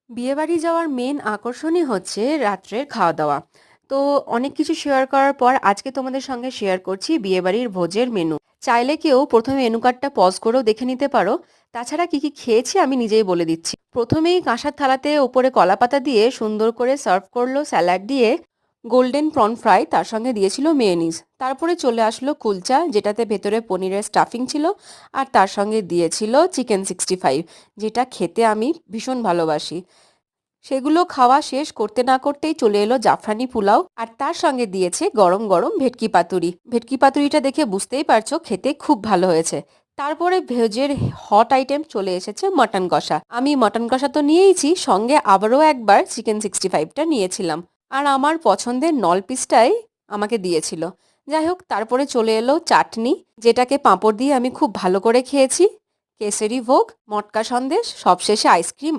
বিয়েবাড়ি যাওয়ার মেন আকর্ষণই হচ্ছে রাত্রের খাওয়া-দাওয়া। তো অনেক কিছু শেয়ার করার পর আজকে তোমাদের সঙ্গে শেয়ার করছি বিয়েবাড়ির ভোজের মেনু। চাইলে কেউ ১ম এ মেনু কার্ডটা পজ করেও দেখে নিতে পারো। তাছাড়া কি খেয়েছি আমি নিজেই বলে দিচ্ছি। ১ম এই কাঁসার থালাতে ওপরে কলাপাতা দিয়ে সুন্দর করে সার্ভ করলো স্যালাড দিয়ে, গোল্ডেন প্রন ফ্রাই, তার সঙ্গে দিয়েছিল মেয়োনিজ। তারপরে চলে আসলো কুলচা, যেটাতে ভেতরে পনিরের স্টাফিং ছিল, আর তার সঙ্গে দিয়েছিল চিকেন 65, যেটা খেতে আমি ভীষণ ভালোবাসি। সেগুলো খাওয়া শেষ করতে না করতেই চলে এলো জাফরানি পোলাও, আর তার সঙ্গে দিয়েছে গরম গরম ভেটকি পাতুরি। ভেটকি পাতুরিটা দেখে বুঝতেই পারছো খেতে খুব ভালো হয়েছে। তারপরে ভেজের হট আইটেম চলে এসেছে মটন কষা। আমি মটন কষা তো নিয়েইছি, সঙ্গে আবারও একবার চিকেন 65টা নিয়েছিলাম, আর আমার পছন্দের নল পিসটাই আমাকে দিয়েছিল। যাই হোক, তারপরে চলে এলো চাটনি, যেটাকে পাঁপড় দিয়ে আমি খুব ভালো করে খেয়েছি, কেসরি ভোগ, মটকা সন্দেশ, সবশেষে আইসক্রিম।